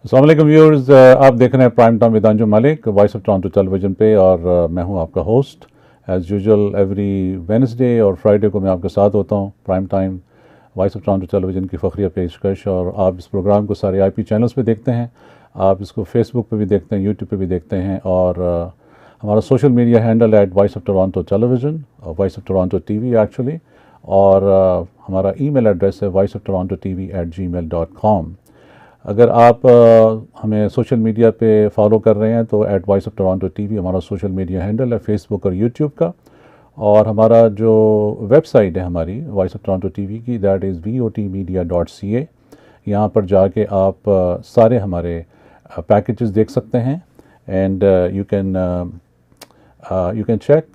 अस्सलाम वालेकुम व्यूअर्स, आप देख रहे हैं prime time with Anjum Malik voice of Toronto television पे और मैं हूं आपका host. As usual every Wednesday और फ्राइडे को मैं आपके साथ होता हूं। Prime time voice of Toronto television की फ़खरिया पेशकश, और आप इस प्रोग्राम को सारे आईपी चैनल्स पे देखते हैं। आप इसको फेसबुक पे भी देखते हैं, यूट्यूब पे भी देखते हैं, और हमारा social media handle at voice of Toronto television, voice of Toronto TV actually, और हमारा ईमेल एड्रेस है voiceoftorontotv@gmail.com। अगर आप हमें सोशल मीडिया पे फॉलो कर रहे हैं तो at voice of Toronto TV हमारा सोशल मीडिया हैंडल है फेसबुक और यूट्यूब का। और हमारा जो वेबसाइट है हमारी वॉइस ऑफ टोरंटो टीवी की, दैट इज़ votmedia.ca। यहाँ पर जाके आप सारे हमारे पैकेजेस देख सकते हैं, and you can check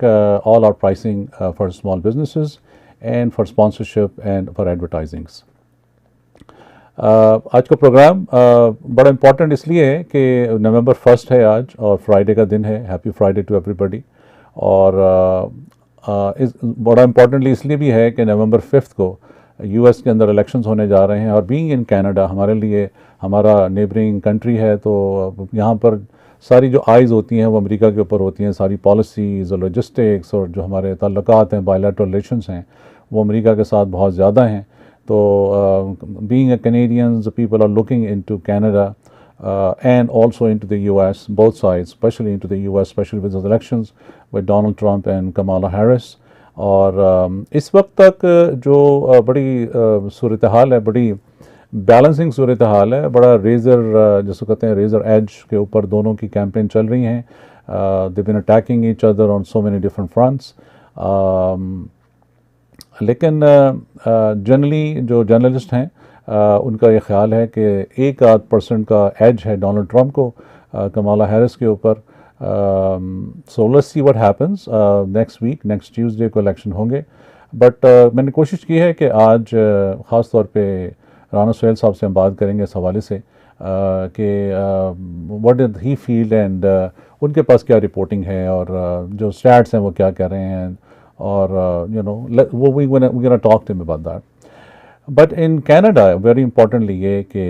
all our pricing for small businesses and for sponsorship and for advertisings. आज का प्रोग्राम बड़ा इम्पोर्टेंट इसलिए है कि नवंबर 1 है आज और फ्राइडे का दिन है। Happy Friday to everybody. और इस बड़ा इम्पोर्टेंटली इसलिए भी है कि नवंबर 5 को यूएस के अंदर इलेक्शंस होने जा रहे हैं, और बीइंग इन कनाडा हमारे लिए, हमारा नेबरिंग कंट्री है, तो यहाँ पर सारी जो आइज़ होती हैं वो अमेरिका के ऊपर होती हैं। सारी पॉलिसीज़ और लॉजिस्टिक्स और जो हमारे ताल्लुकात हैं, बायलैटरल रिलेशंस हैं, वो अमेरिका के साथ बहुत ज़्यादा हैं। तो being a Canadians, the people are looking into Canada and also into the US, both sides, especially into the US, especially with the elections with Donald Trump and Kamala Harris. और इस वक्त तक जो बड़ी सूरत हाल है, बड़ी बैलेंसिंग सूरत हाल है, बड़ा रेजर जिसको कहते हैं रेजर एज के ऊपर दोनों की कैंपेन चल रही हैं। They been attacking each other on so many different fronts. लेकिन जनरली जो जर्नलिस्ट हैं उनका ये ख्याल है कि 1-8% का एज है डोनाल्ड ट्रंप को कमाला हैरिस के ऊपर। So let's see what happens next week, next Tuesday को इलेक्शन होंगे। बट मैंने कोशिश की है कि आज ख़ास तौर पे राना सोहेल साहब से हम बात करेंगे इस हवाले से कि what did he feel, and उनके पास क्या रिपोर्टिंग है, और जो स्टैट्स हैं वो क्या कह रहे हैं, और we're gonna talk to him about that. But in Canada, very importantly ये कि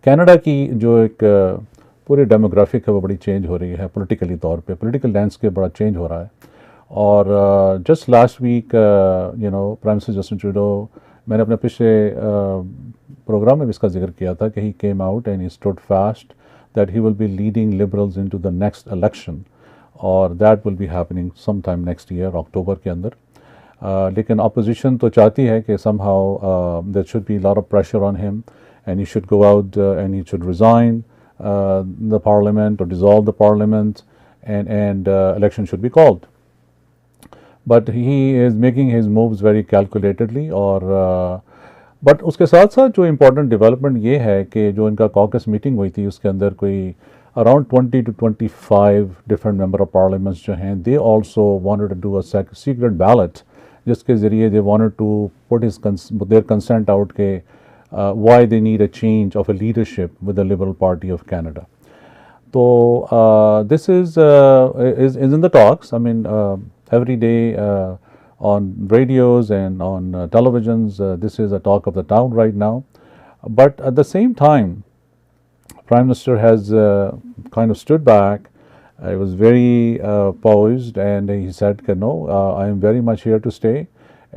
कनाडा की जो एक पूरी डेमोग्राफिक है वो बड़ी चेंज हो रही है पॉलिटिकली तौर पे। पॉलिटिकल लैंडस्केप बड़ा चेंज हो रहा है। और just last week prime minister Justin Trudeau, मैंने अपने पिछले प्रोग्राम में भी इसका जिक्र किया था कि he came out and he stood fast that he will be leading Liberals into the next election, और that will be happening some time next year October के अंदर। लेकिन अपोजिशन तो चाहती है कि somehow there should be lot of pressure on him and he should go out and he should resign the parliament और dissolve the parliament and election should be called. But he is making his moves very calculatedly. और but उसके साथ साथ जो important development ये है कि जो इनका कॉकस मीटिंग हुई थी उसके अंदर कोई around 20 to 25 different member of parliaments जो हैं, they also wanted to do a secret ballot जिसके ज़रिए they wanted to put their consent out के why they need a change of a leadership with the Liberal Party of Canada. So this is in the talks. I mean every day on radios and on televisions this is a talk of the town right now. But at the same time, Prime Minister has kind of stood back. He was very poised, and he said, "No, I am very much here to stay,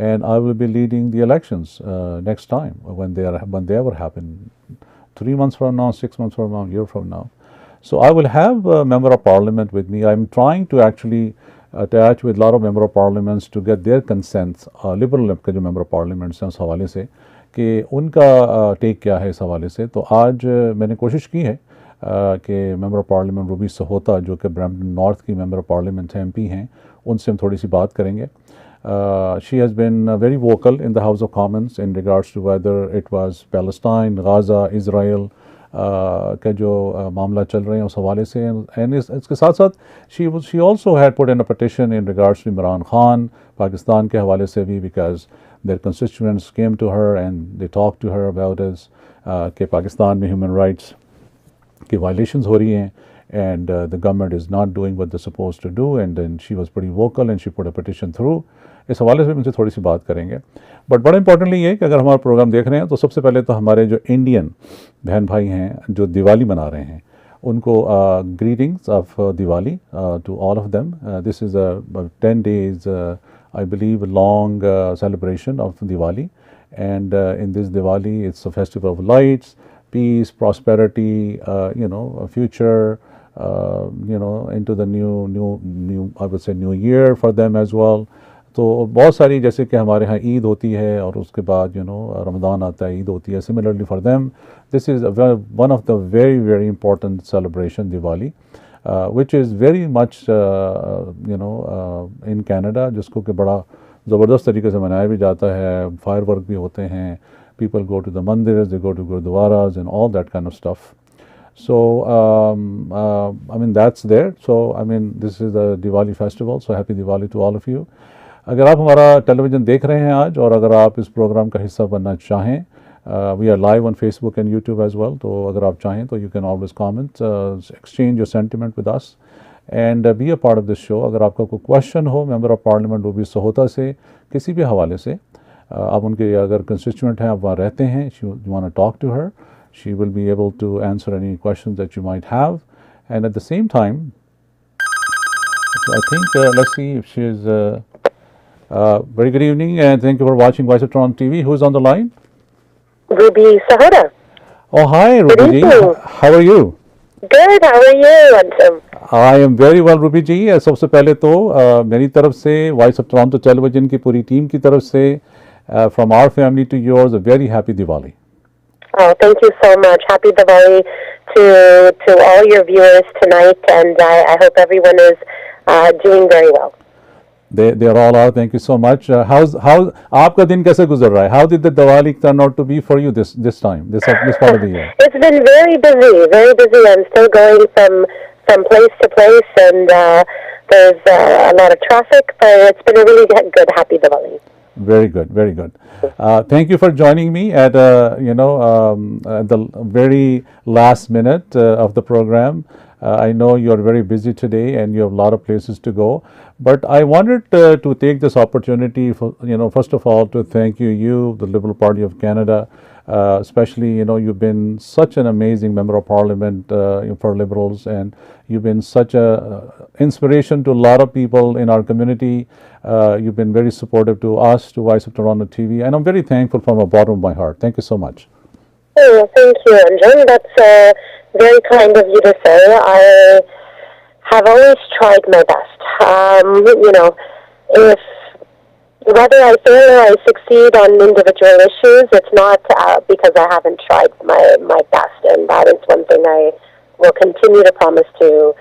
and I will be leading the elections next time when they ever happen, 3 months from now, 6 months from now, a year from now. So I will have a member of parliament with me. I'm trying to actually attach with a lot of member of parliaments to get their consents, liberal के जो member of parliaments हैं उस हवाले से कि उनका take क्या है इस हवाले से। तो आज मैंने कोशिश की है कि member of parliament Ruby Sahota जो कि ब्रैम्पटन नॉर्थ की मेंबर ऑफ पार्लियामेंट एमपी हैं, उनसे हम थोड़ी सी बात करेंगे। She has been very vocal in the House of Commons in regards to whether it was Palestine, Gaza, Israel का जो मामला चल रहे हैं उस हवाले से। एंड इसके साथ साथ she also had put in a petition in regards to Imran Khan, Pakistan के हवाले से भी, because their constituents came to her and they talked to her about this कि पाकिस्तान में ह्यूमन राइट्स की वायलेशंस हो रही हैं and the government is not doing what they're supposed to do, and then she was pretty vocal and she put a petition through इस हवाले से भी उनसे थोड़ी सी बात करेंगे। बट बड़ा इंपॉर्टेंटली ये कि अगर हमारा प्रोग्राम देख रहे हैं तो सबसे पहले तो हमारे जो इंडियन बहन भाई हैं जो दिवाली मना रहे हैं उनको greetings of Diwali to all of them. This is a 10 days I believe long celebration of Diwali, and in this Diwali it's a festival of lights, peace, prosperity, a future, into the new I would say new year for them as well. तो बहुत सारी जैसे कि हमारे यहाँ ईद होती है और उसके बाद रमज़ान आता है, ईद होती है, similarly for them this is one of the very very important celebration Diwali which is very much in Canada, जिसको कि बड़ा ज़बरदस्त तरीके से मनाया भी जाता है, फायर वर्क भी होते हैं, people go to the mandirs, they go to gurdwaras and all that kind of stuff. So I mean that's there. So I mean this is the Diwali festival. So happy Diwali to all of you. अगर आप हमारा television देख रहे हैं आज और अगर आप इस प्रोग्राम का हिस्सा बनना चाहें, we are live on Facebook and YouTube as well. तो अगर आप चाहें तो you can always comment, exchange your sentiment with us and be a part of this show. अगर आपका कोई क्वेश्चन हो मेंबर ऑफ पार्लियामेंट वो भी सहोता से किसी भी हवाले से, आप उनके अगर कंस्टिट्यूएंट हैं, आप वहाँ रहते हैं, you want to talk to her, she will be able to answer any questions that you might have. And at the same time, so I think let's see if she is very good evening and thank you for watching Voice of Toronto TV. Who's on the line? Ruby Sahota. Oh, hi, Ruby ji. How are you? Good. How are you, Anjum? I am very well, Ruby ji. सबसे पहले तो मेरी तरफ से Voice of Toronto Television की पूरी team की तरफ से from our family to yours, a very happy Diwali. Oh, thank you so much. Happy Diwali to all your viewers tonight, and I hope everyone is doing very well. They are all out. Thank you so much. How आपका दिन कैसे गुजर रहा है? How did the Diwali turn out to be for you this time, this part of the year? It's been very busy, very busy. I'm still going from place to place, and there's a lot of traffic, but it's been a really good, happy Diwali. Very good, very good. Thank you for joining me at at the very last minute of the program. I know you are very busy today and you have a lot of places to go, but I wanted to take this opportunity for, first of all to thank you, the Liberal Party of Canada, especially, you've been such an amazing member of parliament for Liberals, and you've been such a inspiration to a lot of people in our community. You've been very supportive to us, to Voice of Toronto TV, and I'm very thankful from the bottom of my heart. Thank you so much. Oh, thank you, Anjum. That's very kind of you to say. I have always tried my best. If whether I fail or I succeed on individual issues, it's not because I haven't tried my best, and that is one thing I will continue to promise to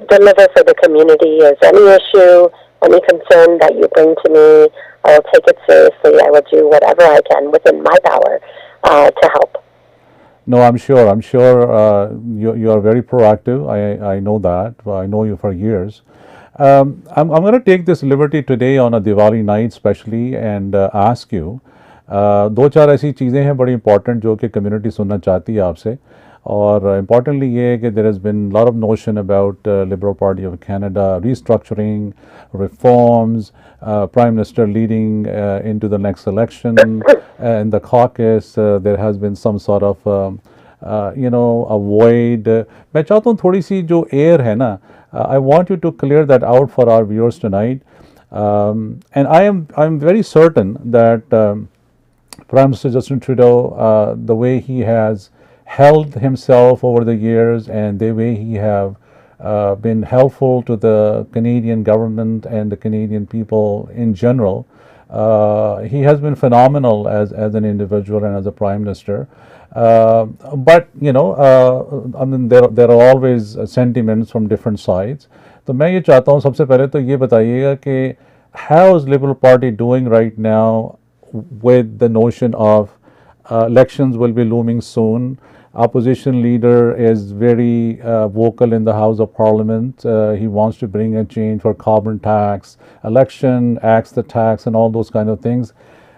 deliver for the community. Is any issue, any concern that you bring to me, I will take it seriously. I will do whatever I can within my power to help. No, I'm sure. You are very proactive. I know that. I know you for years. I'm going to take this liberty today on a Diwali night, especially, and ask you. दो चार ऐसी चीज़ें हैं बड़ी important जो कि community सुनना चाहती है आपसे, और importantly ये है कि there has been a lot of notion about Liberal Party of Canada restructuring, reforms, Prime Minister leading into the next election. In the caucus, there has been some sort of a void. मैं चाहता हूँ थोड़ी सी जो air है ना, I want you to clear that out for our viewers tonight. And I'm very certain that Prime Minister Justin Trudeau, the way he has held himself over the years and the way he have been helpful to the Canadian government and the Canadian people in general, he has been phenomenal as an individual and as a Prime Minister. But I mean there are always sentiments from different sides. तो मैं ये चाहता हूँ सबसे पहले तो ये बताइएगा कि how is Liberal Party doing right now with the notion of elections will be looming soon. Opposition leader is very vocal in the House of Parliament. He wants to bring a change for carbon tax, election, acts the tax, and all those kind of things.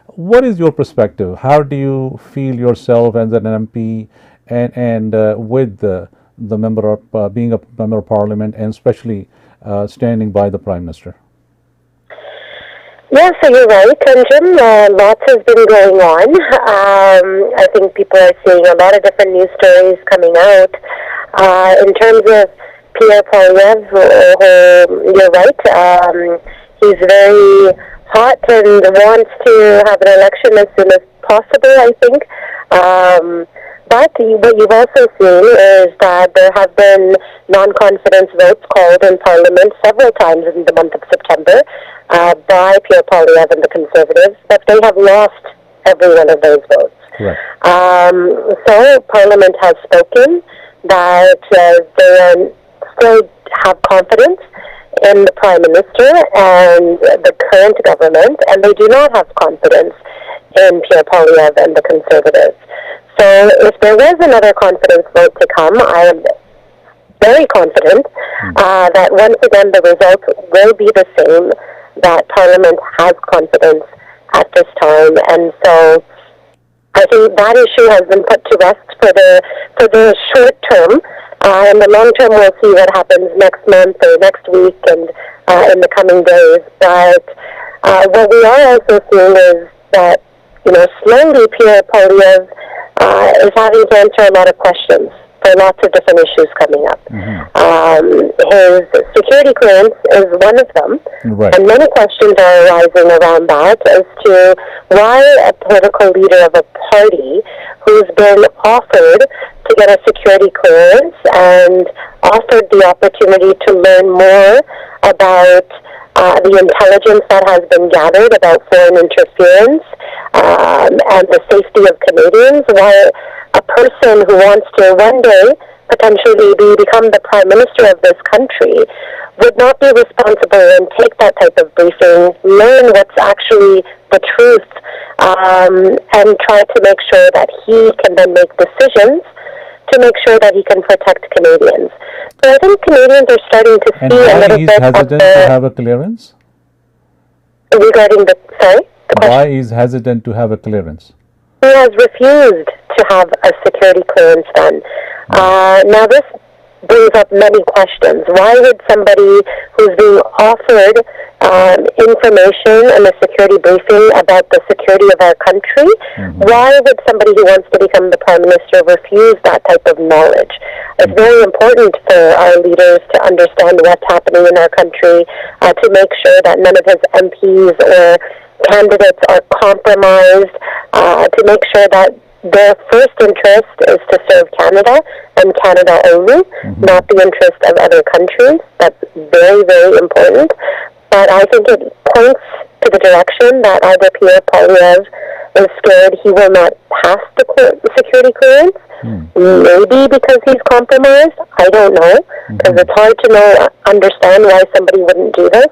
What is your perspective? How do you feel yourself as an MP and with the member of being a member of Parliament and especially standing by the Prime Minister? Yeah, so you're right, Anjum. Lots has been going on. I think people are seeing a lot of different news stories coming out. In terms of Pierre Poilievre, you're right. He's very hot and wants to have an election as soon as possible, I think. But what you've also seen is that there have been non-confidence votes called in Parliament several times in the month of September by Pierre Poilievre and the Conservatives, but they have lost every one of those votes. Right. So Parliament has spoken that they still have confidence in the Prime Minister and the current government, and they do not have confidence in Pierre Poilievre and the Conservatives. So if there was another confidence vote to come, I am very confident that once again the results will be the same, that Parliament has confidence at this time. And so I think that issue has been put to rest for the short term. In the long term, we'll see what happens next month or next week and in the coming days. But what we are also seeing is that, slowly Pierre Poilievre is having to answer a lot of questions for lots of different issues coming up. His security clearance is one of them, Right. and many questions are arising around that as to why a political leader of a party who's been offered to get a security clearance and offered the opportunity to learn more about the intelligence that has been gathered about foreign interference and the safety of Canadians, why a person who wants to one day potentially become the Prime Minister of this country would not be responsible and take that type of briefing, learn what's actually the truth, and try to make sure that he can then make decisions to make sure that he can protect Canadians. So I think Canadians are starting to And see a why little is bit hesitant of to have a clearance? regarding the question. Why is hesitant to have a clearance? He has refused to have a security clearance done. Now this brings up many questions. Why would somebody who's being offered information and a security briefing about the security of our country, why would somebody who wants to become the Prime Minister refuse that type of knowledge? It's very important for our leaders to understand what's happening in our country, to make sure that none of his MPs or candidates are compromised, to make sure that their first interest is to serve Canada and Canada only, not the interest of other countries. That's very, very important. But I think it points to the direction that either Pierre Poilievre is scared he will not pass the security clearance, maybe because he's compromised. I don't know, because it's hard to understand why somebody wouldn't do this.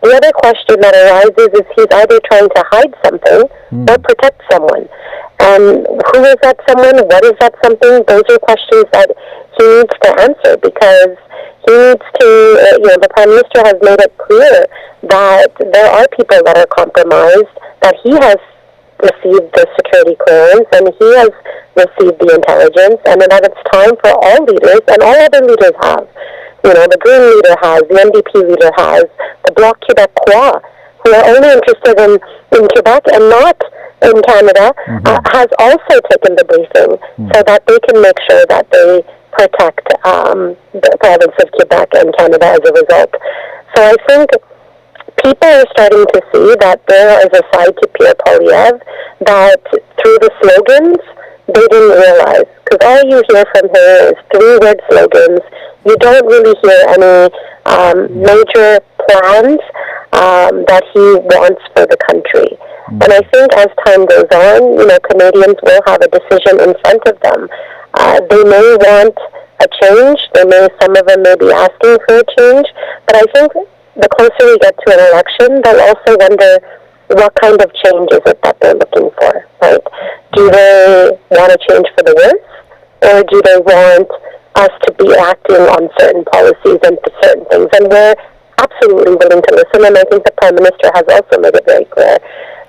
The other question that arises is he's either trying to hide something or protect someone. And who is that someone? What is that something? Those are questions that he needs to answer, because he needs to, the Prime Minister has made it clear that there are people that are compromised, that he has received the security clearance and he has received the intelligence, and that it's time for all leaders, and all other leaders have. The Green leader has, the NDP leader has, the Bloc Québécois, who are only interested in Quebec and not in Canada, has also taken the briefing so that they can make sure that they protect the province of Quebec and Canada as a result. So I think people are starting to see that there is a side to Pierre Poilievre that through the slogans they didn't realize. Because all you hear from him is three-word slogans. You don't really hear any major plans that he wants for the country. And I think as time goes on, Canadians will have a decision in front of them. They may want a change. Some of them may be asking for a change. But I think the closer we get to an election, they'll also wonder what kind of change is it that they're looking for, right? Do they want a change for the worse? Or do they want us to be acting on certain policies and certain things? And we're absolutely willing to listen. And I think the Prime Minister has also made it very clear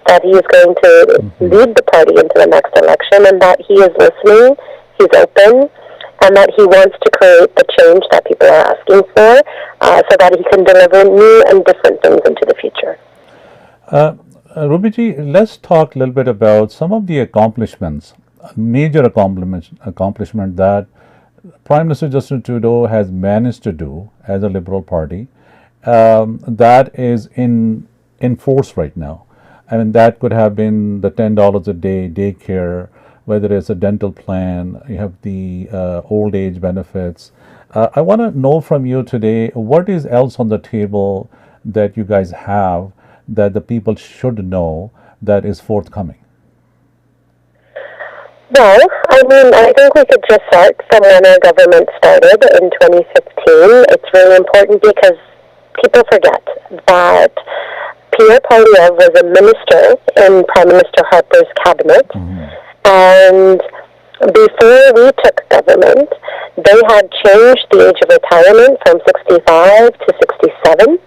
that he is going to lead the party into the next election, and that he is listening, he's open, and that he wants to create the change that people are asking for, so that he can deliver new and different things into the future. Rubiji, let's talk a little bit about some of the accomplishments, major accomplishment that Prime Minister Justin Trudeau has managed to do as a Liberal Party that is in force right now. I mean, that could have been the $10 a day daycare, whether it's a dental plan, you have the old age benefits. I want to know from you today, what is else on the table that you guys have that the people should know that is forthcoming? Well, I mean, I think we could just start from when our government started in 2015. It's really important because people forget that Pierre Poilievre was a minister in Prime Minister Harper's cabinet, and before we took government, they had changed the age of retirement from 65 to 67.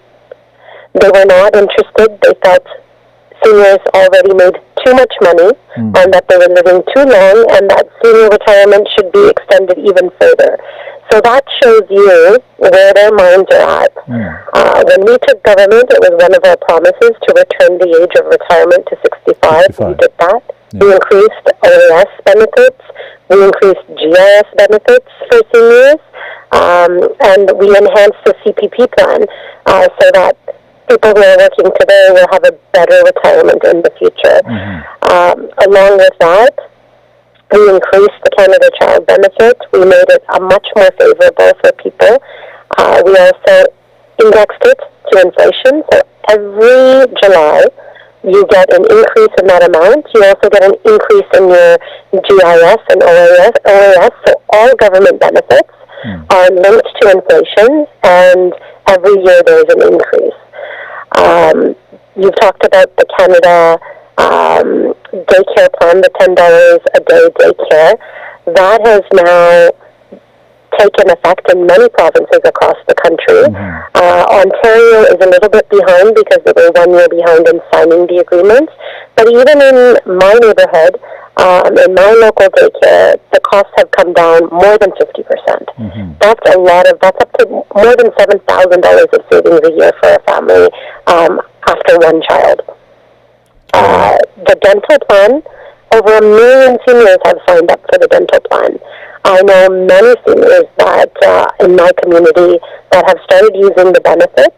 They were not interested. They felt seniors already made too much money and that they were living too long, and that senior retirement should be extended even further. So that shows you where their minds are at. When we took government, it was one of our promises to return the age of retirement to 65. We did that. Yeah. We increased OAS benefits. We increased GIS benefits for seniors. And we enhanced the CPP plan so that people who are working today will have a better retirement in the future. Along with that, we increased the Canada Child Benefit. We made it much more favorable for people. We also indexed it to inflation. So every July, you get an increase in that amount. You also get an increase in your GIS and OAS. So all government benefits are linked to inflation, and every year there's an increase. You've talked about the Canada daycare plan, the $10 a day daycare. That has now taken effect in many provinces across the country. Ontario is a little bit behind because they were 1 year behind in signing the agreement. But even in my neighborhood, in my local daycare, the costs have come down more than 50%. That's up to more than $7,000 of savings a year for a family after one child. The dental plan, over 1 million seniors have signed up for the dental plan. I know many seniors that in my community that have started using the benefit.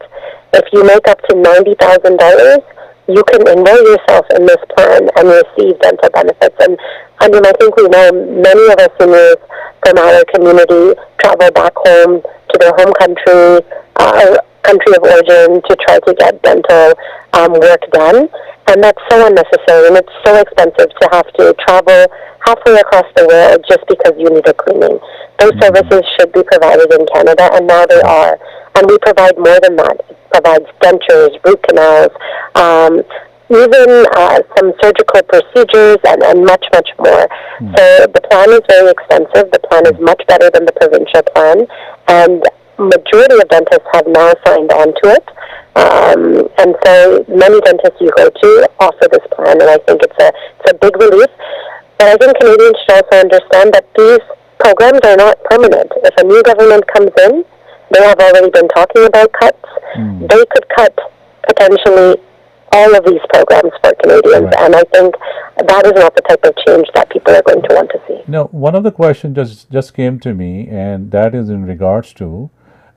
If you make up to $90,000, you can enroll yourself in this plan and receive dental benefits. And I mean, I think we know many of our seniors from our community travel back home to their home country, country of origin, to try to get dental work done. And that's so unnecessary, and it's so expensive to have to travel halfway across the world just because you need a cleaning. Those services should be provided in Canada, and now they are. And we provide more than that. It provides dentures, root canals, even some surgical procedures, and much, much more. So the plan is very expensive. The plan is much better than the provincial plan, and majority of dentists have now signed on to it. And so many dentists you go to offer this plan, and I think it's a big relief. But I think Canadians should also understand that these programs are not permanent. If a new government comes in, they have already been talking about cuts. They could cut potentially all of these programs for Canadians, and I think that is not the type of change that people are going to want to see. Now, one of the questions just came to me, and that is in regards to,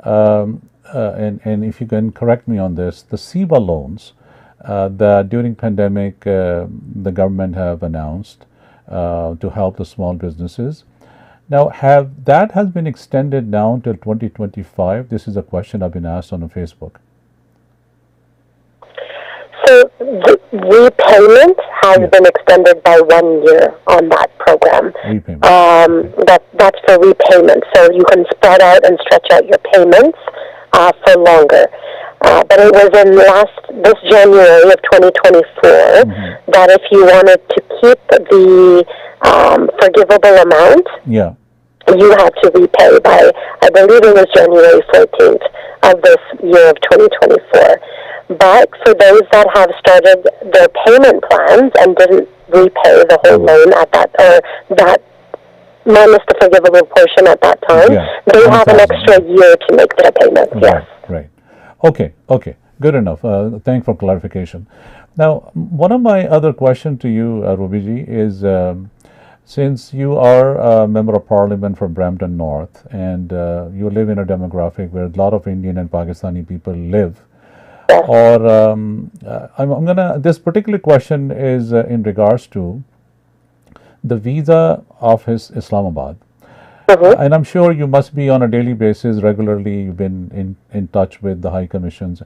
and if you can correct me on this, the CEBA loans that during pandemic the government have announced to help the small businesses. Now, has been extended now till 2025? This is a question I've been asked on Facebook. So the repayment has been extended by 1 year on that program. Repayment. That's for repayment. So you can spread out and stretch out your payments for longer. But it was in this January of 2024 that if you wanted to keep the forgivable amount, you had to repay by, I believe it was January 14th of this year of 2024. But for those that have started their payment plans and didn't repay the whole loan at that, or that minus the forgivable portion at that time, they have an extra year to make their payments. Yes. Right. Okay. Good enough. Thanks for clarification. Now, one of my other questions to you, Rubiji, is since you are a member of parliament for Brampton North and you live in a demographic where a lot of Indian and Pakistani people live, or I'm gonna, this particular question is in regards to the visa of his Islamabad. And I'm sure you must be on a daily basis, regularly, you've been in touch with the high commissions.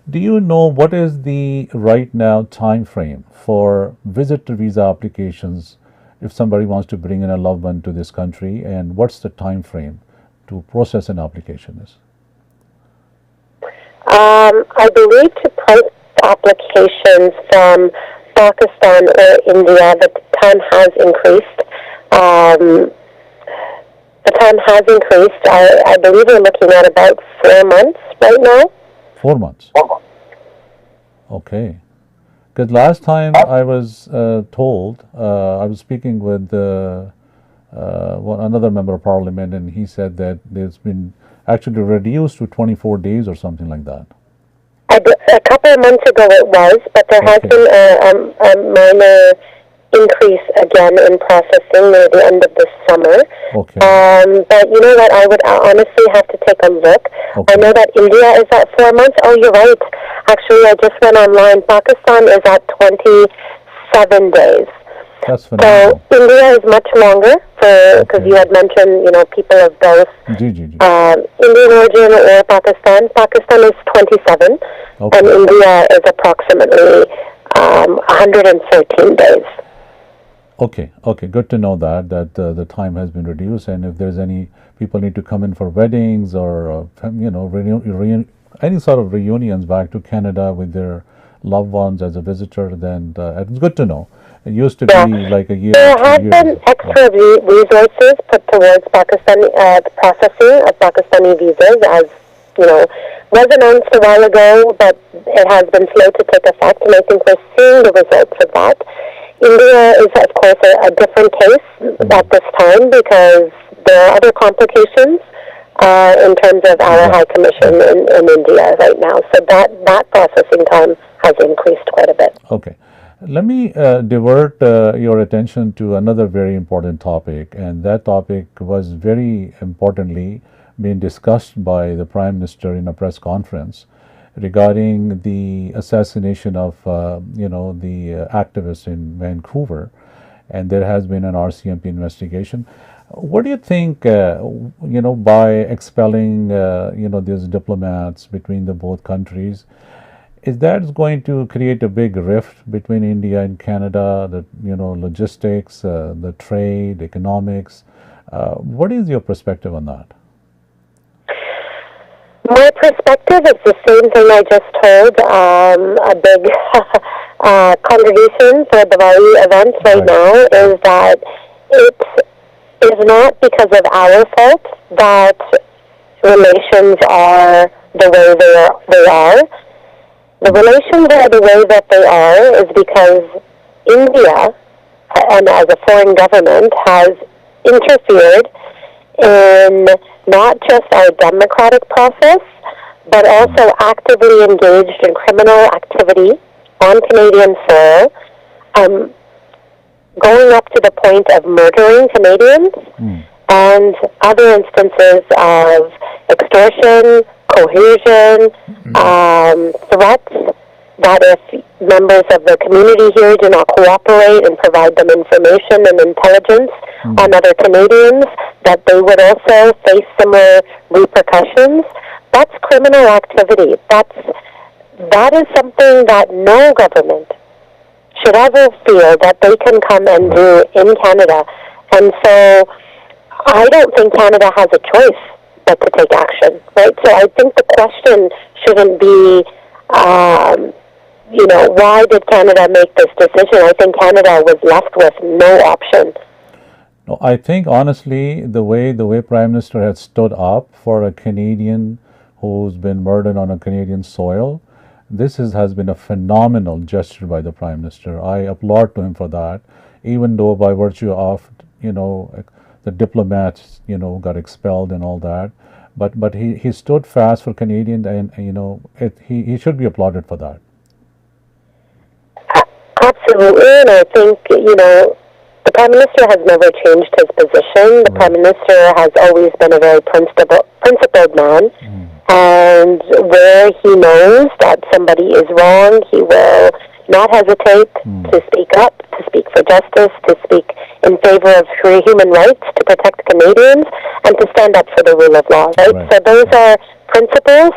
Do you know what is the right now time frame for visitor visa applications if somebody wants to bring in a loved one to this country, and what's the time frame to process an application is? I believe to process applications from Pakistan or India, the time has increased. The time has increased. I believe we're looking at about 4 months right now. 4 months. Okay. Because last time I was told, I was speaking with another member of parliament, and he said that there's been actually reduced to 24 days or something like that. A couple of months ago it was, but there has been a minor increase again in processing near the end of this summer. Okay. But you know what? I would honestly have to take a look. Okay. I know that India is at 4 months. Oh, you're right. Actually, I just went online. Pakistan is at 27 days. That's phenomenal. So India is much longer, because you had mentioned, people of both Indian origin or Pakistan. Pakistan is 27, and India is approximately 114 days. Okay, good to know that the time has been reduced, and if there's any people need to come in for weddings or any sort of reunions back to Canada with their loved ones as a visitor, then it's good to know. It used to be like a year. There have been extra resources put towards Pakistani processing of Pakistani visas, as was announced a while ago, but it has been slow to take effect, and I think we're seeing the results of that. India is, of course, a different case at this time because there are other complications in terms of our High Commission in India right now. So that processing time has increased quite a bit. Okay. Let me divert your attention to another very important topic, and that topic was very importantly being discussed by the Prime Minister in a press conference regarding the assassination of the activists in Vancouver, and there has been an RCMP investigation. What do you think, by expelling these diplomats between the both countries, is that going to create a big rift between India and Canada, the logistics, the trade, economics? What is your perspective on that? My perspective is the same thing I just told. A big contribution for the Bali events right now is that it is not because of our fault that relations are the way they are. The relations are the way that they are is because India, and as a foreign government, has interfered in not just our democratic process, but also actively engaged in criminal activity on Canadian soil, going up to the point of murdering Canadians, and other instances of extortion, coercion, threats that if members of the community here do not cooperate and provide them information and intelligence on other Canadians, that they would also face similar repercussions. That's criminal activity. That is something that no government should ever feel that they can come and do in Canada. And so I don't think Canada has a choice but to take action, right? So I think the question shouldn't be, why did Canada make this decision? I think Canada was left with no option. No, I think honestly, the way Prime Minister has stood up for a Canadian who's been murdered on a Canadian soil, this has been a phenomenal gesture by the Prime Minister. I applaud to him for that, even though by virtue of the diplomats got expelled and all that, but he stood fast for Canadians, and he should be applauded for that. Absolutely, and I think, the Prime Minister has never changed his position. The Prime Minister has always been a very principled man, and where he knows that somebody is wrong, he will not hesitate to speak up, to speak for justice, to speak in favor of free human rights, to protect Canadians, and to stand up for the rule of law, right? So those are principles,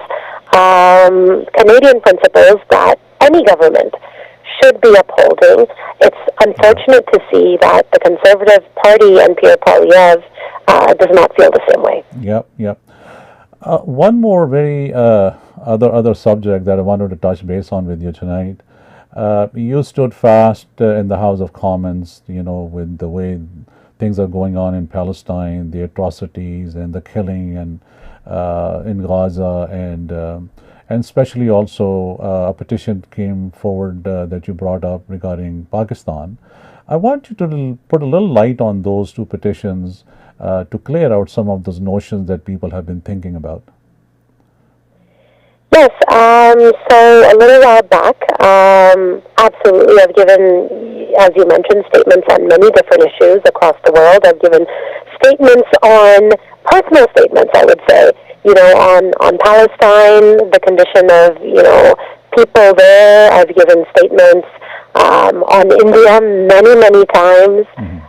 Canadian principles that any government should be upholding. It's unfortunate to see that the Conservative Party and Pierre Poilievre does not feel the same way. Yep. One more very other subject that I wanted to touch base on with you tonight. You stood fast in the House of Commons, with the way things are going on in Palestine, the atrocities and the killing and in Gaza, and especially also a petition came forward that you brought up regarding Pakistan. I want you to put a little light on those two petitions to clear out some of those notions that people have been thinking about. Yes, so a little while back, absolutely, I've given, as you mentioned, statements on many different issues across the world. I've given statements on, personal statements, I would say, on Palestine, the condition of, people there. I've given statements on India many times.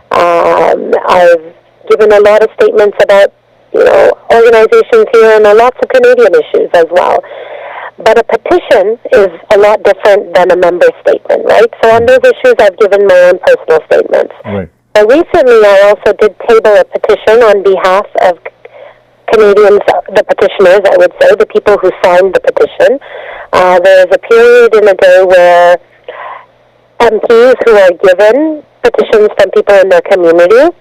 I've given a lot of statements about, organizations here and lots of Canadian issues as well. But a petition is a lot different than a member statement, right? So on those issues, I've given my own personal statements. Right. So recently, I also did table a petition on behalf of Canadians, the petitioners, I would say, the people who signed the petition. There is a period in a day where MPs who are given petitions from people in their community,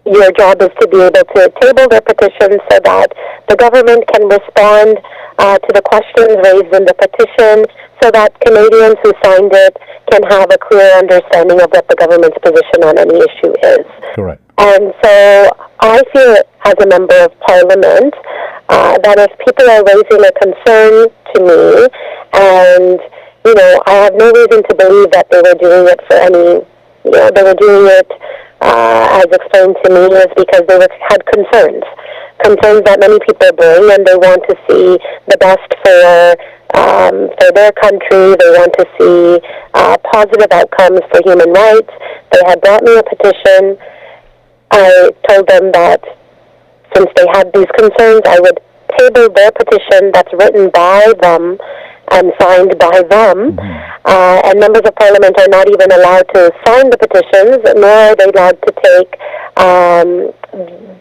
your job is to be able to table their petitions so that the government can respond to the questions raised in the petition, so that Canadians who signed it can have a clear understanding of what the government's position on any issue is. Correct. And so I feel as a member of Parliament that if people are raising a concern to me, and, I have no reason to believe that they were doing it for any, they were doing it as explained to me, is because they had concerns that many people bring, and they want to see the best for their country. They want to see positive outcomes for human rights. They had brought me a petition. I told them that since they had these concerns, I would table their petition that's written by them and signed by them. And members of Parliament are not even allowed to sign the petitions, nor are they allowed to take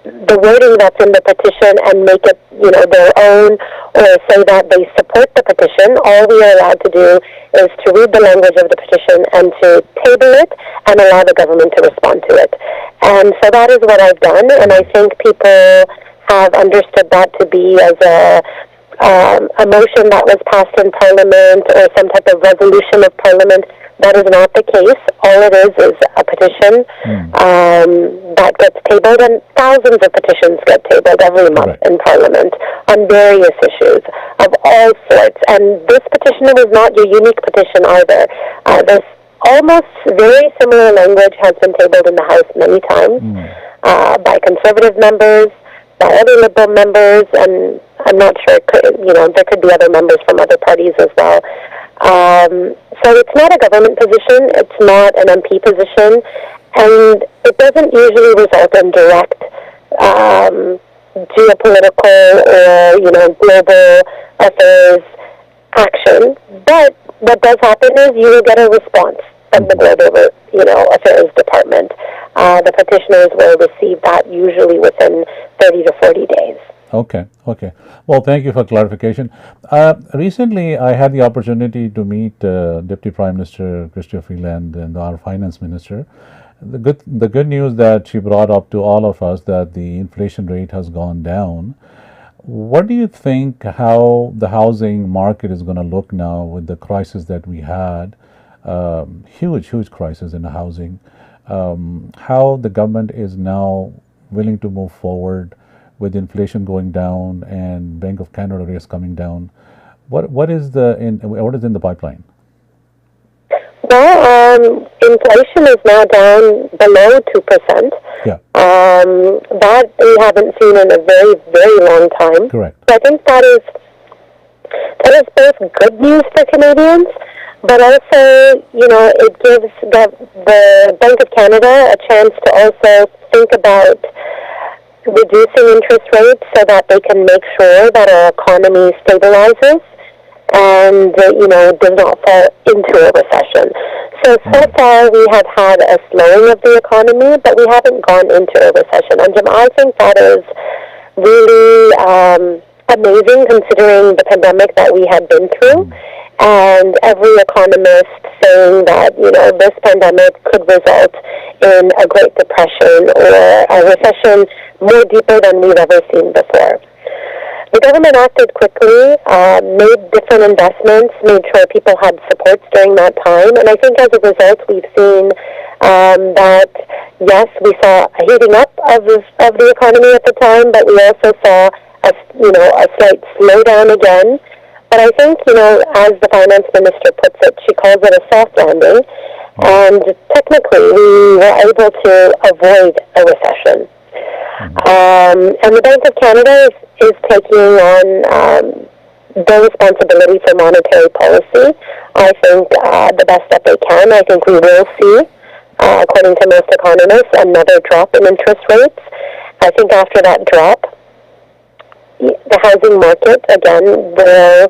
the wording that's in the petition and make it, their own, or say that they support the petition. All we are allowed to do is to read the language of the petition and to table it and allow the government to respond to it. And so that is what I've done, and I think people have understood that to be as a motion that was passed in Parliament or some type of resolution of Parliament. That is not the case. All it is a petition that gets tabled, and thousands of petitions get tabled every month in Parliament on various issues of all sorts. And this petition was not your unique petition either. This almost very similar language has been tabled in the House many times by Conservative members, by other Liberal members, and I'm not sure, there could be other members from other parties as well. So it's not a government position, it's not an MP position, and it doesn't usually result in direct geopolitical or, global affairs action. But what does happen is you will get a response from the global, affairs department. The petitioners will receive that usually within 30 to 40 days. Okay. Well, thank you for clarification. Recently, I had the opportunity to meet Deputy Prime Minister Chrystia Freeland and our Finance Minister. The good news that she brought up to all of us that the inflation rate has gone down. What do you think how the housing market is going to look now with the crisis that we had? Huge crisis in the housing. How the government is now willing to move forward with inflation going down and Bank of Canada rates coming down. What is in the pipeline? Well, inflation is now down below 2%. Yeah. That we haven't seen in a very, very long time. Correct. So I think that is both good news for Canadians, but also, it gives the Bank of Canada a chance to also think about reducing interest rates so that they can make sure that our economy stabilizes and, does not fall into a recession. So far we have had a slowing of the economy, but we haven't gone into a recession. And I think that is really amazing considering the pandemic that we had been through. And every economist saying that, this pandemic could result in a Great Depression or a recession more deeper than we've ever seen before. The government acted quickly, made different investments, made sure people had supports during that time. And I think as a result, we've seen that, yes, we saw a heating up of the economy at the time, but we also saw a slight slowdown again. But I think, as the finance minister puts it, she calls it a soft landing. And technically, we were able to avoid a recession. And the Bank of Canada is taking on their responsibility for monetary policy. I think the best that they can. I think we will see, according to most economists, another drop in interest rates. I think after that drop, the housing market again will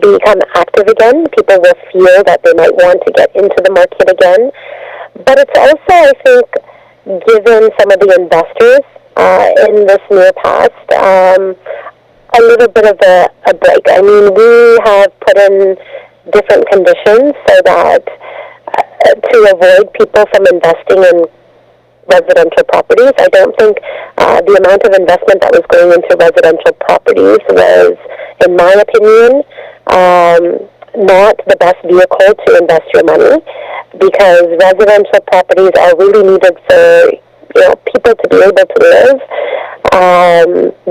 become active again. People will feel that they might want to get into the market again. But it's also, I think, given some of the investors in this near past a little bit of a break. I mean, we have put in different conditions so that to avoid people from investing in residential properties. I don't think the amount of investment that was going into residential properties was, in my opinion, not the best vehicle to invest your money, because residential properties are really needed for people to be able to live.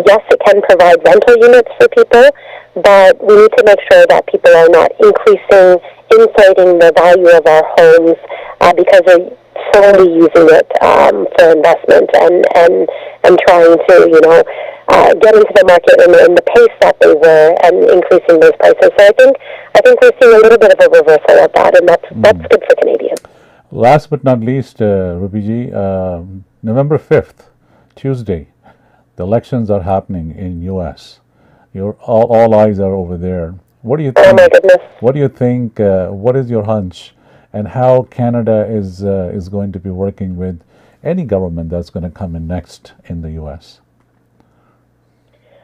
Yes, it can provide rental units for people, but we need to make sure that people are not inflating the value of our homes because they're solely using it for investment and trying to get into the market in the pace that they were and increasing those prices. So I think we're seeing a little bit of a reversal of that, and that's good for Canadians. Last but not least, Ruby, November 5th, Tuesday, the elections are happening in U.S. All eyes are over there. What do you think? Oh my goodness. What do you think? What is your hunch? And how Canada is going to be working with any government that's going to come in next in the U.S.?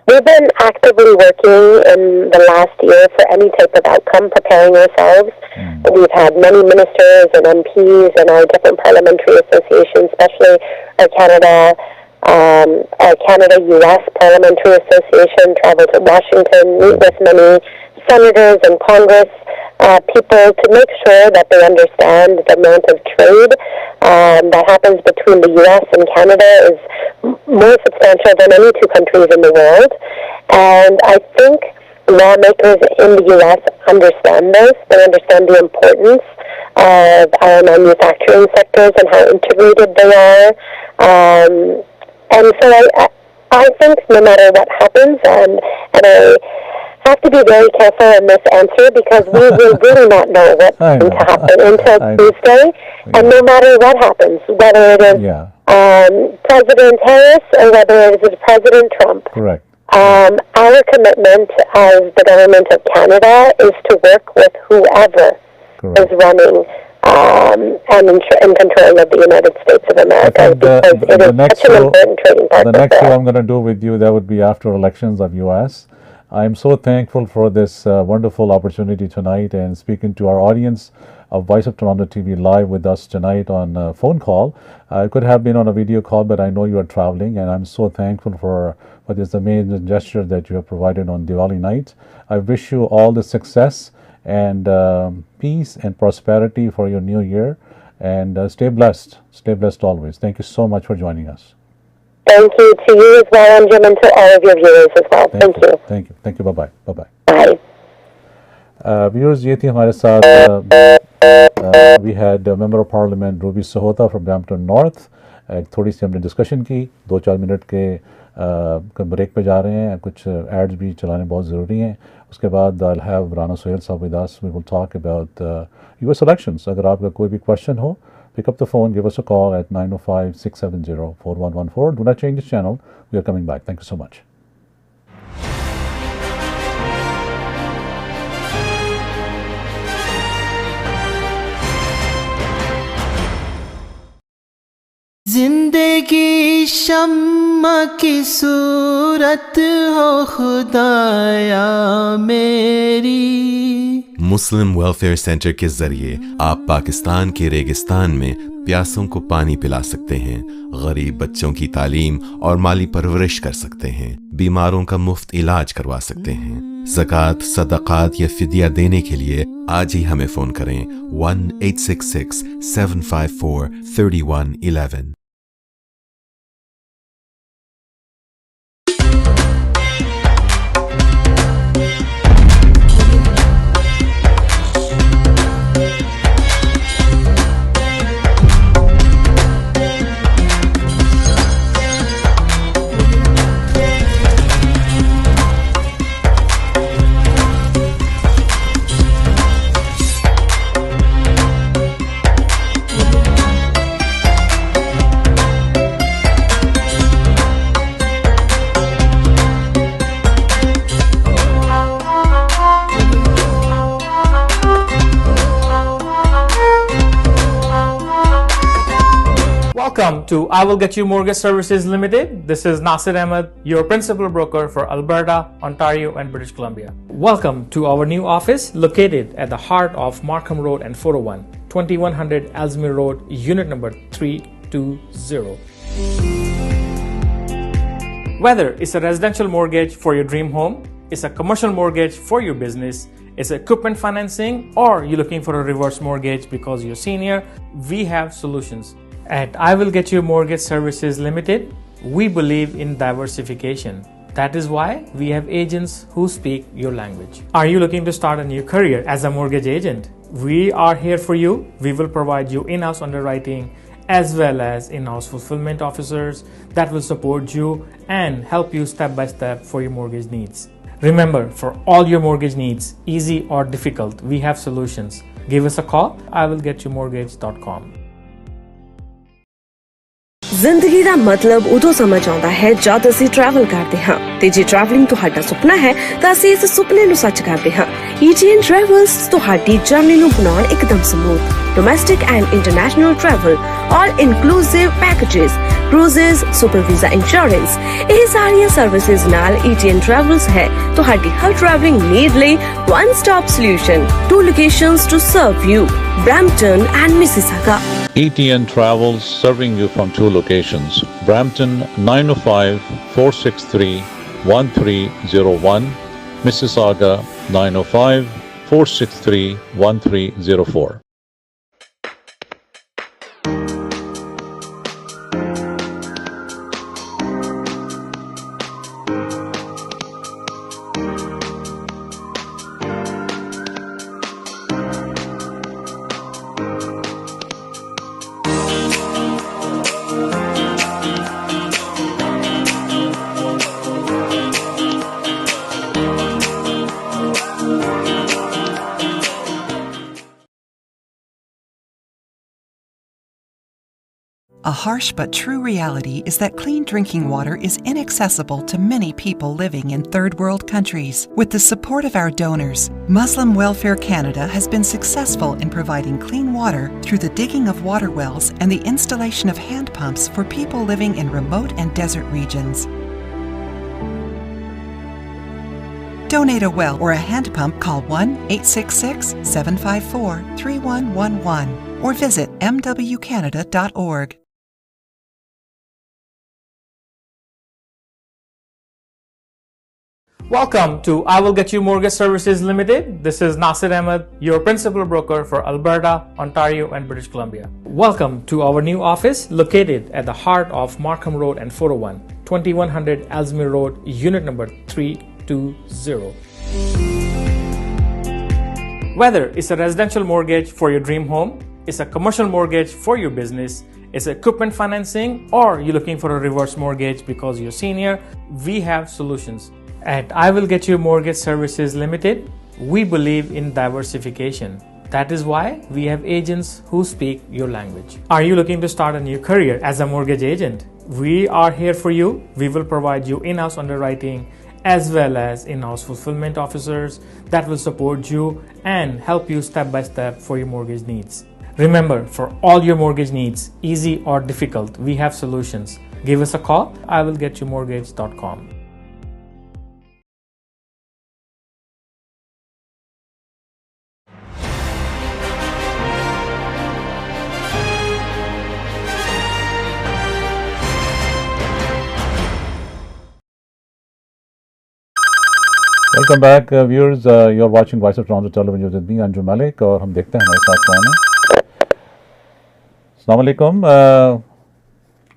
We've been actively working in the last year for any type of outcome, preparing ourselves. We've had many ministers and MPs and our different parliamentary associations, especially our Canada-U.S. Parliamentary Association, travel to Washington, meet with many senators and Congress people to make sure that they understand the amount of trade that happens between the U.S. and Canada is more substantial than any two countries in the world. And I think lawmakers in the U.S. understand this. They understand the importance of our manufacturing sectors and how integrated they are. And so I think no matter what happens, and I have to be very careful in this answer because we will really not know what's going to happen until Tuesday. Yeah. And no matter what happens, whether it is President Harris or whether it is President Trump, correct. Our commitment as the government of Canada is to work with whoever is running and in control of the United States of America, because it is such an important trading partner. The next show I'm going to do with you, that would be after elections of U.S. I'm so thankful for this wonderful opportunity tonight and speaking to our audience of Voice of Toronto TV live with us tonight on a phone call. It could have been on a video call, but I know you are traveling, and I'm so thankful for this amazing gesture that you have provided on Diwali night. I wish you all the success and peace and prosperity for your new year, and stay blessed. Stay blessed always. Thank you so much for joining us. Thank you to you as well, Anjum, and to all of your viewers as well. Thank you. Thank you. Thank you. Bye-bye. Bye-bye. Bye. Viewers, ये थी हमारे साथ we had member of parliament Ruby Sahota from Brampton North. एक थोड़ी सी हमने discussion की, 2-4 minute के break पे जा रहे हैं, कुछ एड्स भी चलाने बहुत ज़रूरी हैं। उसके बाद आई हैव राना सोहेल साहब with us, we will talk about US elections. अगर आपका कोई भी क्वेश्चन हो, pick up the phone, give us a call at 905-670-4114. Do not change this channel. We are coming back. Thank you so much. जिंदगी शम्मा की सूरत हो खुदाया मेरी। मुस्लिम वेलफेयर सेंटर के जरिए आप पाकिस्तान के रेगिस्तान में प्यासों को पानी पिला सकते हैं, गरीब बच्चों की तालीम और माली परवरिश कर सकते हैं, बीमारों का मुफ्त इलाज करवा सकते हैं। ज़कात, सदक़ात या फिदिया देने के लिए आज ही हमें फ़ोन करें 1-866-754-3111। Welcome to I Will Get You Mortgage Services Limited. This is Nasir Ahmed, your principal broker for Alberta, Ontario, and British Columbia. Welcome to our new office located at the heart of Markham Road and 401, 2100 Ellesmere Road, unit number 320. Whether it's a residential mortgage for your dream home, it's a commercial mortgage for your business, it's equipment financing, or you're looking for a reverse mortgage because you're senior, we have solutions. At I Will Get You Mortgage Services Limited, we believe in diversification. That is why we have agents who speak your language. Are you looking to start a new career as a mortgage agent? We are here for you. We will provide you in-house underwriting as well as in-house fulfillment officers that will support you and help you step by step for your mortgage needs. Remember, for all your mortgage needs, easy or difficult, we have solutions. Give us a call, iwillgetyouMortgage.com. ਜ਼ਿੰਦਗੀ ਦਾ ਮਤਲਬ ਉਦੋਂ ਸਮਝ ਆਉਂਦਾ ਹੈ ਜਦ ਅਸੀਂ travel ਕਰਦੇ ਹਾਂ ਤੇ ਜੇ ਟਰੈਵਲਿੰਗ ਤੁਹਾਡਾ ਸੁਪਨਾ ਹੈ ਤਾਂ ਅਸੀਂ ਇਸ ਸੁਪਨੇ ਨੂੰ ਸੱਚ ਕਰਦੇ ਹਾਂ। ETN Travels ਤੁਹਾਡੀ ਜਰਨੀ ਨੂੰ ਬਣਾਉਣ ਇੱਕਦਮ smooth domestic and international travel all inclusive packages cruises super visa insurance ਇਹ ਸਾਰੀਆਂ ਸਰਵਿਸਿਜ਼ ਨਾਲ ETN Travels ਹੈ ਤੁਹਾਡੀ ਹਰ ਟਰੈਵਲਿੰਗ ਨੀਡ ਲਈ one stop solution, 2 locations to serve you, Brampton and Mississauga. ETN Travels serving you from 2 locations. Brampton 905-463-1301, Mississauga 905-463-1304. A harsh but true reality is that clean drinking water is inaccessible to many people living in third world countries. With the support of our donors, Muslim Welfare Canada has been successful in providing clean water through the digging of water wells and the installation of hand pumps for people living in remote and desert regions. Donate a well or a hand pump, call 1-866-754-3111 or visit mwcanada.org. Welcome to I Will Get You Mortgage Services Limited. This is Nasir Ahmed, your principal broker for Alberta, Ontario, and British Columbia. Welcome to our new office located at the heart of Markham Road and 401, 2100 Ellesmere Road, unit number 320. Whether it's a residential mortgage for your dream home, it's a commercial mortgage for your business, it's equipment financing, or you're looking for a reverse mortgage because you're senior, we have solutions. At I Will Get You Mortgage Services Limited, we believe in diversification. That is why we have agents who speak your language. Are you looking to start a new career as a mortgage agent? We are here for you. We will provide you in-house underwriting as well as in-house fulfillment officers that will support you and help you step by step for your mortgage needs. Remember, for all your mortgage needs, easy or difficult, we have solutions. Give us a call, iwillgetyourmortgage.com. Welcome back viewers, you are watching voice of Toronto television with me Anjum Malik, और हम देखते हैं हमारे साथ कौन है। अस्सलाम वालेकुम,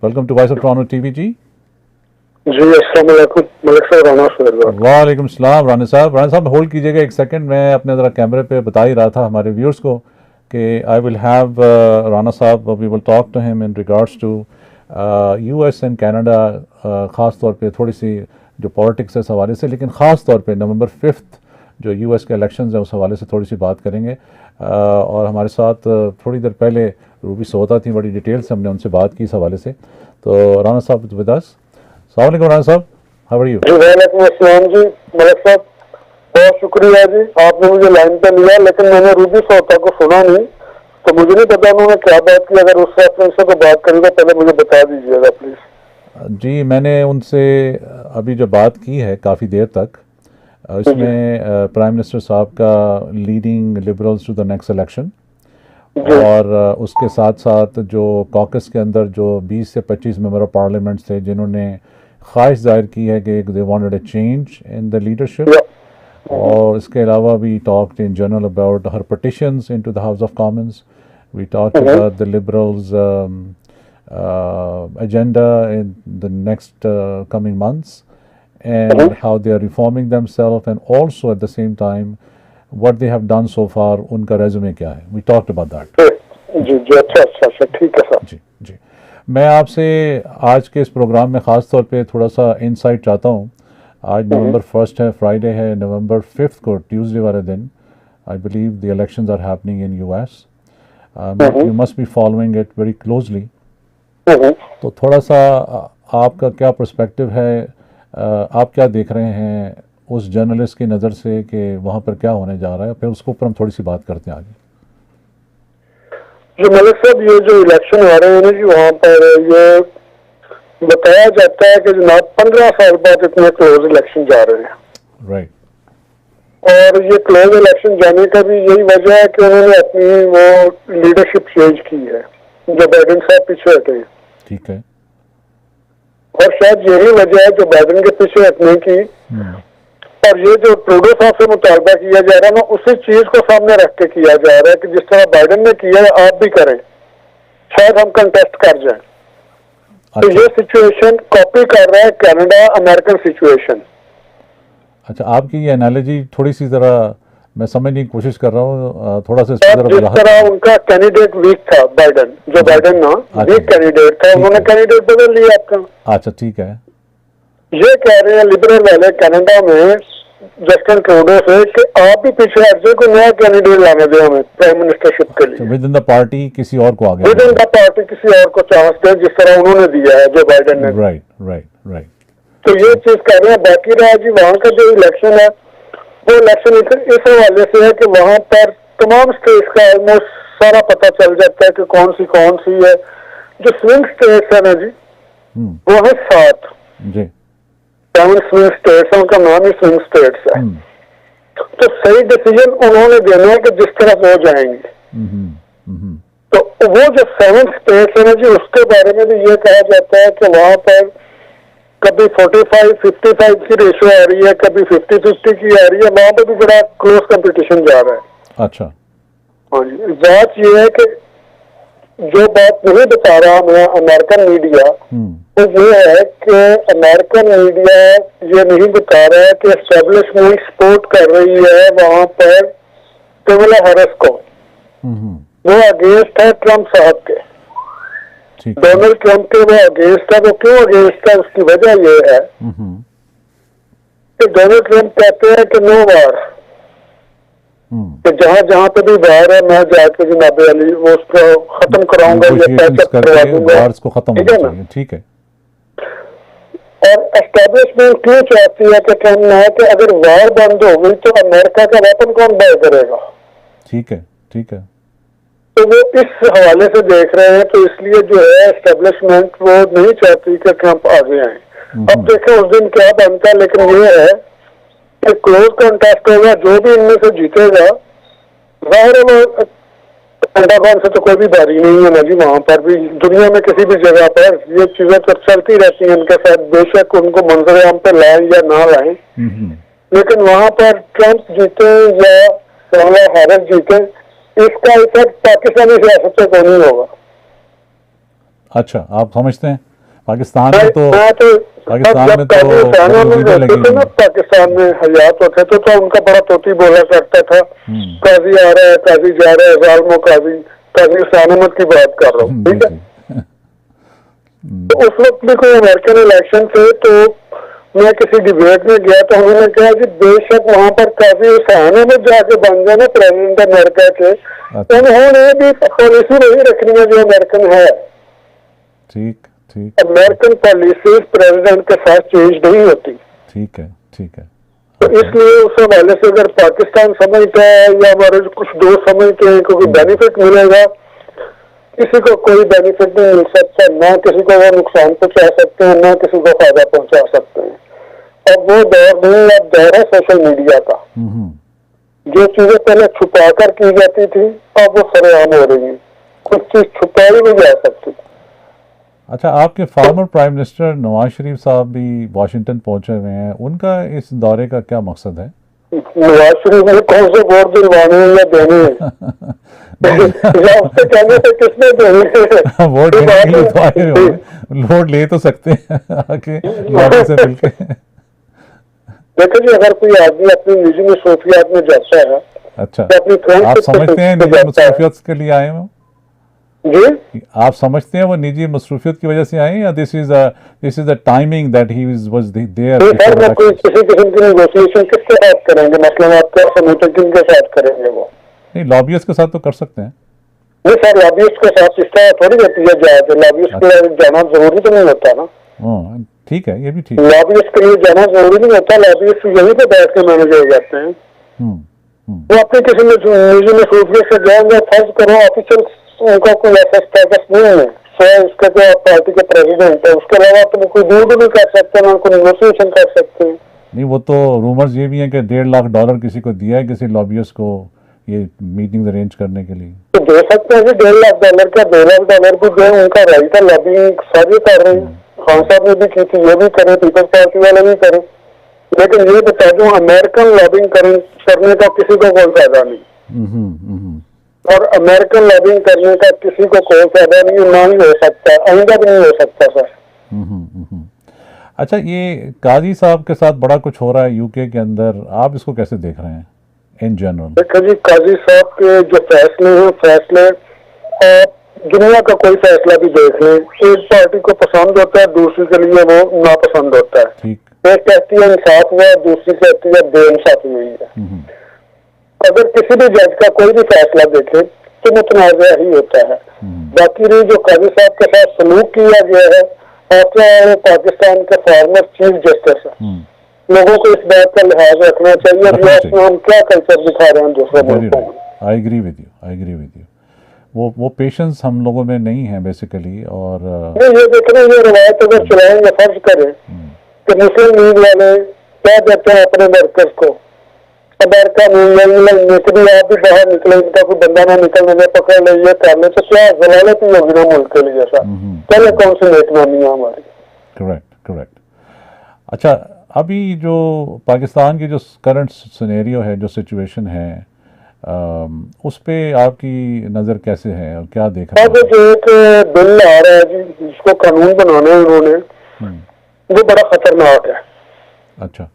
welcome to Voice of Toronto TV जी। अस्सलाम वालेकुम, मलिक साहब, राना साहब। वालेकुम सलाम राना साहब। राना साहब होल्ड कीजिएगा एक सेकंड, मैं अपने ज़रा कैमरे पे बता ही रहा था हमारे व्यूअर्स को कि आई विल हैव राना साहब, we will talk to him in regards to US and Canada, ख़ास तौर पे थोड़ी सी जो पॉलिटिक्स है इस हवाले से, लेकिन ख़ास तौर पे नवंबर 5 जो यूएस के इलेक्शंस हैं उस हवाले से थोड़ी सी बात करेंगे। और हमारे साथ थोड़ी देर पहले रूबी सोता थी, बड़ी डिटेल से हमने उनसे बात की इस हवाले से। तो राना साहब विद अस। अस्सलाम वालेकुम राना साहब, हाउ आर यू? वालेकुम अस्सलाम जी मलिक साहब, बहुत शुक्रिया जी, आपने मुझे लाइन पे लिया, लेकिन मैंने रूबी सोता को सुना नहीं, तो मुझे नहीं पता उन्होंने क्या बात की। अगर उस रेफरेंस से कोई बात करेंगे पहले मुझे बता दीजिएगा प्लीज़। जी, मैंने उनसे अभी जो बात की है काफ़ी देर तक, इसमें प्राइम मिनिस्टर साहब का leading liberals to the next election, और उसके साथ साथ जो कॉकस के अंदर जो 20 से 25 मेंबर ऑफ पार्लियामेंट थे जिन्होंने ख्वाहिश जाहिर की है कि they wanted a change in the leadership. और इसके अलावा we talked in general about her petitions into the House of Commons, we talked about the liberals agenda in the next coming months, and how they are reforming themselves, and also at the same time what they have done so far, उनका resume क्या है। We talked about that. जी जी, अच्छा, ठीक है sir. जी जी, मैं आपसे आज के इस प्रोग्राम में ख़ास तौर पे थोड़ा सा इंसाइट चाहता हूँ। आज नवंबर 1 है, फ्राइडे है, नवंबर 5 को ट्यूसडे वाले दिन I believe the elections are happening in US. You must be following it very closely. तो थोड़ा सा आपका क्या पर्सपेक्टिव है, आप क्या देख रहे हैं उस जर्नलिस्ट की नज़र से कि वहाँ पर क्या होने जा रहा है, फिर उसके ऊपर हम थोड़ी सी बात करते हैं आगे। जी मलिक साहब, ये जो इलेक्शन हो रहे हैं ना जी, वहाँ पर ये बताया जाता है कि जनाब 15 साल बाद इतने क्लोज इलेक्शन जा रहे हैं। राइट। और ये क्लोज इलेक्शन जाने का भी यही वजह है कि उन्होंने अपनी वो लीडरशिप चेंज की है, जो बाइडेन साहब पीछे हटे हैं। ठीक है। और शायद यही वजह है जो बाइडेन के पीछे हटने की, और ये जो ट्रूडो साहब से मुतालबा किया जा रहा है ना, उसी चीज को सामने रख के किया जा रहा है कि जिस तरह बाइडेन ने किया है आप भी करें, शायद हम कंटेस्ट कर जाएं। तो ये सिचुएशन कॉपी कर रहा है कनाडा अमेरिकन सिचुएशन। अच्छा, आपकी ये एनालॉजी थोड़ी सी ज़रा मैं समझने की कोशिश कर रहा हूँ, थोड़ा सा जिस तरह उनका कैंडिडेट वीक था बाइडेन, जो बाइडेन ना वीक कैंडिडेट था, उन्होंने कैंडिडेट बदल लिया आपका। अच्छा ठीक है। ये कह रहे हैं लिबरल वाले कनाडा में जस्टिन ट्रूडो से कि आप भी पीछे हट जाए, कोई नया कैंडिडेट लाने दे हमें प्राइम मिनिस्टरशिप के लिए। विद इन द पार्टी किसी और को आगे, विद इन द पार्टी किसी और को चांस दे, जिस तरह उन्होंने दिया है जो बाइडेन ने। Right right right. तो ये चीज कह रहे हैं। बाकी रहा जी वहाँ का जो इलेक्शन है, वो इलेक्शन इस हवाले से है कि वहाँ पर तमाम स्टेट्स का ऑलमोस्ट सारा पता चल जाता है कि कौन सी है। जो स्विंग स्टेट्स है ना जी, वो है 7 जी, 7 स्विंग स्टेट्स है, उनका नाम ही स्विंग स्टेट्स है। तो सही डिसीजन उन्होंने देना है कि जिस तरफ वो जाएंगे। तो वो जो 7 स्टेट्स है ना जी, उसके बारे में भी ये कहा जाता है कि वहाँ पर कभी 45-55 की रेशियो आ रही है, कभी 50-50 की आ रही है, वहाँ पे भी बड़ा क्लोज कंपटीशन जा रहा है। अच्छा। हाँ जी, बात ये है कि जो बात नहीं बता रहा मैं अमेरिकन मीडिया, तो ये है कि अमेरिकन मीडिया ये नहीं बता रहा है कि एस्टेब्लिशमेंट सपोर्ट कर रही है वहाँ पर कमला हैरिस को, वो अगेंस्ट है ट्रम्प साहब के, डोनाल्ड ट्रम्प के वो अगेंस्ट है। वो क्यों अगेंस्ट है, उसकी वजह ये है कि डोनाल्ड ट्रम्प कहते हैं कि नो वार, कि जहाँ जहाँ पे भी वार है मैं जाके जनाब अली वो उसको खत्म कराऊंगा या पैचअप करवा दूंगा, ठीक है ना। ठीक है। और एस्टेब्लिशमेंट क्यों चाहती है कि कहना है कि अगर वार बंद हो गई तो अमेरिका का वेपन कौन बाय करेगा। ठीक है, ठीक है। तो वो इस हवाले से देख रहे हैं, तो इसलिए जो है एस्टेब्लिशमेंट वो नहीं चाहती कि ट्रम्प आगे आए। अब देखें उस दिन क्या बनता है, लेकिन ये है कि क्लोज कंटेस्ट होगा, जो भी इनमें से जीतेगा, जाहिर है वो पेंटागन से तो कोई भी बारी नहीं है ना जी। वहां पर भी दुनिया में किसी भी जगह पर ये चीजें तो चलती रहती हैं इनके साथ, बेशक उनको मंजर आम पे लाएं या ना लाएं, लेकिन वहां पर ट्रम्प जीते या कमला हैरिस जीते, इसका इफेक्ट पाकिस्तानी सियासत पे कोई नहीं होगा। अच्छा, आप समझते हैं पाकिस्तान में तो पाकिस्तान में पाकिस्तान में हयात होते तो उनका बड़ा तोती बोला करता था, काजी आ रहा है, काजी जा रहा है, जालमो काजी, काजी हुसैन अहमद की बात कर रहा हूँ, ठीक है। तो उस वक्त भी कोई अमेरिकन इलेक्शन थे, तो मैं किसी डिबेट में गया तो उन्होंने कहा कि बेशक वहां पर काजी हुसैन अहमद जाके बन जाए ना प्रेसिडेंट अमेरिका के, तो उन्होंने भी पॉलिसी नहीं रखनी है जो अमेरिकन है। ठीक ठीक। अमेरिकन पॉलिसी प्रेसिडेंट के साथ चेंज नहीं होती। ठीक है, ठीक है। तो इसलिए उस हवाले से अगर पाकिस्तान समझता है या हमारे कुछ दोस्त समझते हैं क्योंकि बेनिफिट मिलेगा, किसी को कोई बेनिफिट नहीं मिल सकता, ना किसी को वो नुकसान पहुंचा सकते हैं, ना किसी को फायदा पहुंचा सकते हैं। अब वो दौर नहीं, अब दौर है सोशल मीडिया का। जो चीजें पहले छुपा कर की जाती थी अब वो सरेआम हो रही है, कुछ चीज छुपाई नहीं जा सकती। अच्छा, आपके former prime minister Nawaz Sharif साहब भी वाशिंगटन पहुंचे हुए हैं, उनका इस दौरे का क्या मकसद है? नवाज शरीफ ने कौन से वोट दिलवाने हैं या देने हैं या उससे कहने से किसने देने वोट देने के लिए तो आए होंगे, वोट ले तो सकते हैं आके लॉबी से मिलके। देखो जी, अगर कोई आदमी अपनी निजी मसरूफियात में जाता है, अच्छा, अपनी आप समझते हैं निजी मसरूफियत के लिए आए हो जी? आप समझते हैं वो निजी मसरूफियत की वजह से आए या this is the timing that he was there? Sir, मैं कोई किसी किस्म की नेगोशिएशन किसके साथ करेंगे, मसलन आप क्या समझते किन के साथ करेंगे? वो नहीं, लॉबियस्ट के साथ तो कर सकते हैं। नहीं सर, लॉबियस्ट के साथ इस तरह थोड़ी रहती है, जाए लॉबियस्ट के लिए जाना जरूरी तो नहीं होता ना। ठीक है, ये भी ठीक है। लॉबियस्ट के लिए जाना जरूरी नहीं होता, लॉबियस्ट यहीं पे बैठ के मैनेज हो जाते हैं। वो अपने किसी निजी मसरूफियत से जाएंगे, फर्ज करो ऑफिशियल उनका कोई ऐसा स्टेटस नहीं है, उसका जो पार्टी के प्रेसिडेंट है, उसके अलावा तो कोई डील भी नहीं कर सकते, ना कोई नेगोशिएशन कर सकते हैं। नहीं, वो तो रूमर्स ये भी हैं कि $1.5 लाख किसी को दिया है, किसी लॉबियस्ट को, ये मीटिंग अरेंज करने के लिए। तो दे सकते हैं कि $1.5 लाख का $2 लाख भी जो उनका राइट है, लॉबिंग सारे कर रहे हैं, खान साहब ने भी की थी, ये भी करें, पीपल्स पार्टी वाले भी करें, लेकिन ये बता दूं अमेरिकन लॉबिंग करने का किसी को कोई फायदा नहीं, और अमेरिकन लॉबिंग करने का किसी को कोई फायदा नहीं, ना ही हो सकता, आइंदा भी नहीं हो सकता सर। अच्छा, ये काजी साहब के साथ बड़ा कुछ हो रहा है यूके के अंदर, आप इसको कैसे देख रहे हैं इन जनरल? देखो जी, काजी साहब के जो फैसले हैं, फैसले दुनिया का कोई फैसला भी देख लें, एक पार्टी को पसंद होता है, दूसरी के लिए वो नापसंद होता है। ठीक। एक कहती है इंसाफ हुआ, दूसरी कहती है बेइंसाफी हुई है। अगर किसी भी जज का कोई भी फैसला देखे तो मुतनाज़ा ही होता है। बाकी रही जो काजी साहब के साथ सलूक किया गया है, वो पाकिस्तान के फॉर्मर चीफ जस्टिस है, लोगों को इस बात का लिहाज रखना चाहिए हम क्या कल्चर दिखा रहे हैं दूसरे मुल्कों में। I agree with you. वो पेशेंस हम लोगों में नहीं है बेसिकली। और नहीं, ये देखना, ये रवायत अगर चलाएंगे, फर्ज करें कि मुस्लिम लीग वाले क्या देते हैं अपने वर्कर्स को, अमेरिका में निकली, आप भी बाहर निकले, इनका कोई बंदा ना निकलने में पकड़ ले, ये कर ले, तो क्या जलालत ही होगी ना मुल्क के लिए सर। पहले कौन सी नेकनामी है हमारी? करेक्ट। अच्छा, अभी जो पाकिस्तान की जो करंट सिनेरियो है, जो सिचुएशन है, उस पे आपकी नज़र कैसे है और क्या देख रहे हैं? अब जो एक बिल आ रहा है जी, जिसको कानून बनाना है उन्होंने, वो बड़ा खतरनाक है। अच्छा।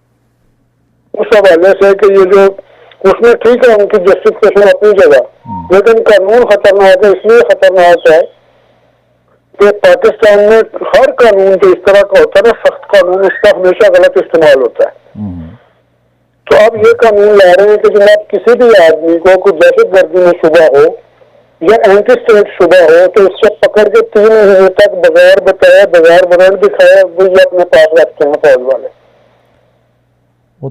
उस हवाले से कि ये जो उसमें ठीक है उनकी जस्टिफिकेशन अपनी जगह, लेकिन कानून खतरनाक है। इसलिए खतरनाक है कि पाकिस्तान में हर कानून जो इस तरह का होता है ना, सख्त कानून, उसका हमेशा गलत इस्तेमाल होता है। तो अब ये कानून ला रहे हैं कि जनाब किसी भी आदमी को कोई दहशतगर्दी में शुबा हो या एंटी स्टेट शुबा हो तो उससे पकड़ के 3 महीने तक बगैर बताया, बगैर वारंट दिखाया वो ये अपने पास रखते हैं फौज वाले। वो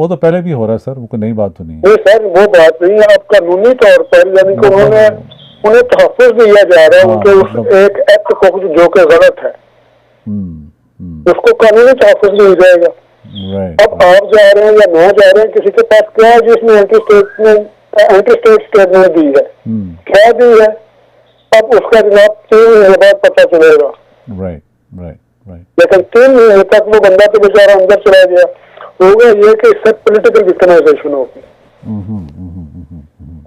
तो पहले भी हो रहा है सर, वो कोई नई बात तो नहीं है। नहीं सर, वो बात नहीं है। अब कानूनी तौर पर यानी कि उन्हें तहफ़्फ़ुज़ दिया जा रहा है उनके उस एक एक्ट को जो कि गलत है, उसको कानूनी तहफ़्फ़ुज़ दिया जाएगा। अब आप जा रहे हैं या ना जा रहे हैं, किसी के पास क्या है जिसने एंटी स्टेट स्टेटमेंट दी है, क्या दी है, अब उसका जनाब 3 महीने बाद पता चलेगा। लेकिन 3 महीने तक वो बंदा तो बेचारा अंदर चला गया। होगा ये कि इससे पॉलिटिकल विक्टिमाइजेशन होगी।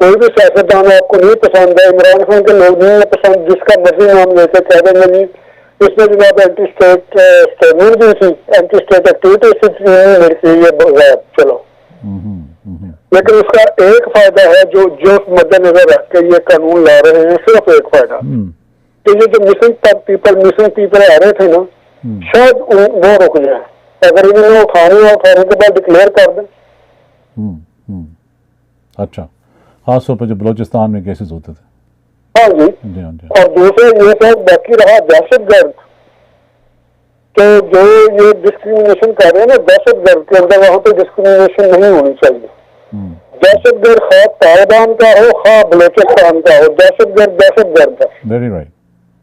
कोई भी सियासतदान आपको नहीं पसंद है, इमरान खान के लोग नहीं पसंद, जिसका मर्जी नाम लेके कह देंगे नहीं इसमें जनाब एंटी स्टेट स्टेटमेंट दी थी, एंटी स्टेट एक्टिविटी मिलती है, चलो। लेकिन उसका एक फायदा है जो मद्देनजर रख के ये कानून ला रहे हैं, सिर्फ एक फायदा कि ये जो मिसिंग पीपल आ रहे थे ना, शायद वो रुक जाए। अगर इन्होंने उठाने के बाद डिक्लेयर कर दें। अच्छा, खास तौर पर जो बलोचिस्तान में केसेस होते थे। हाँ जी, हाँ जी। और दूसरे ये सब बाकी रहा दहशतगर्द, तो जो ये डिस्क्रिमिनेशन कर रहे हैं ना दहशतगर्द के अंदर, वहाँ पे डिस्क्रिमिनेशन नहीं होनी चाहिए। दहशतगर्द खा तालिबान का हो, खा बलोचिस्तान का हो, दहशतगर्द है। Very right,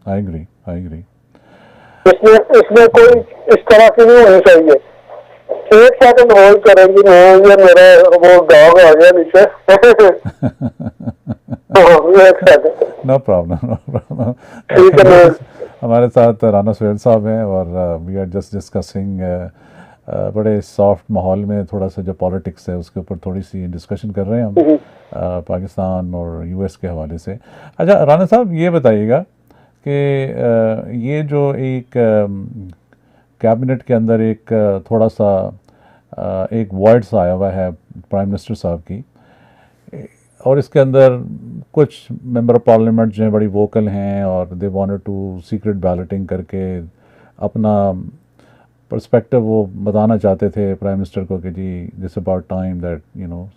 I agree. इसमें कोई इस तरह की नहीं होनी चाहिए। 1 सेकंड होल्ड करेंगी, मैं ये मेरा वो डॉग आ गया नीचे। 1 सेकंड। No problem. ठीक है। हमारे साथ राना सुहेल साहब हैं और वी आर जस्ट डिस्कसिंग बड़े सॉफ्ट माहौल में थोड़ा सा जो पॉलिटिक्स है उसके ऊपर थोड़ी सी डिस्कशन कर रहे हैं हम पाकिस्तान और यूएस के हवाले से। अच्छा राना साहब, ये बताइएगा कि ये जो एक कैबिनेट के अंदर एक थोड़ा सा एक वर्ड सा आया हुआ है प्राइम मिनिस्टर साहब की, और इसके अंदर कुछ मेंबर ऑफ पार्लियामेंट जो हैं बड़ी वोकल हैं और they wanted to secret balloting करके अपना पर्सपेक्टिव वो बताना चाहते थे प्राइम मिनिस्टर को कि जी this about time that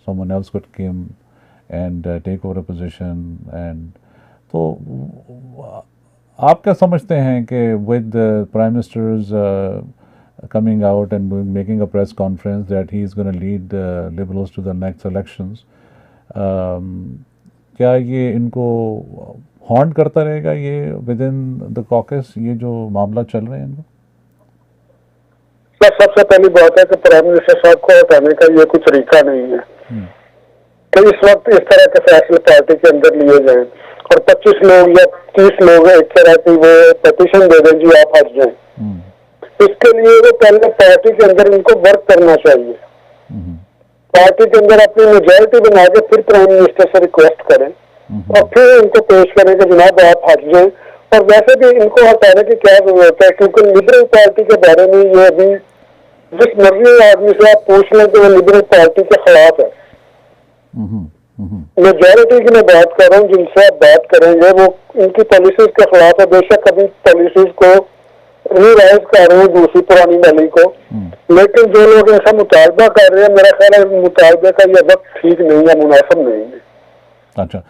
someone else could come and take over a position. And तो आप क्या समझते हैं कि with prime ministers coming out and making a press conference that he is going to lead the Liberals to the next elections, क्या ये इनको haunt करता रहेगा ये विद इन द कॉकस, ये जो मामला चल रहे हैं इनको? सबसे पहली बात है कि प्राइम मिनिस्टर साहब को हटाने का ये कोई तरीका नहीं है कि इस वक्त इस तरह के फैसले पार्टी के अंदर लिए जाएं और 25 लोग या 30 लोग एक तरह की वो पिटीशन दे दें जी आप हट जाएं। इसके लिए वो पहले पार्टी के अंदर इनको वर्क करना चाहिए, पार्टी के अंदर अपनी मेजॉरिटी बना के फिर प्राइम मिनिस्टर से रिक्वेस्ट करें और फिर इनको पेश करें कि जनाब आप हट जाएं। और वैसे भी इनको हटाने की क्या जरूरत है, क्योंकि लिबरल पार्टी के बारे में ये अभी जिस मर्जी आदमी से आप पूछ लें कि वो लिबरल पार्टी के खिलाफ है। मेजॉरिटी की मैं बात कर रहा हूँ, जिनसे आप बात करेंगे वो इनकी पॉलिसीज के खिलाफ है। बेशक अभी पॉलिसीज को रिवाइज कर रहे हैं दूसरी पुरानी नली को, लेकिन जो लोग ऐसा मुतालबा कर रहे हैं मेरा ख्याल है मुतालबे का ये वक्त ठीक नहीं है, मुनासिब नहीं है। अच्छा,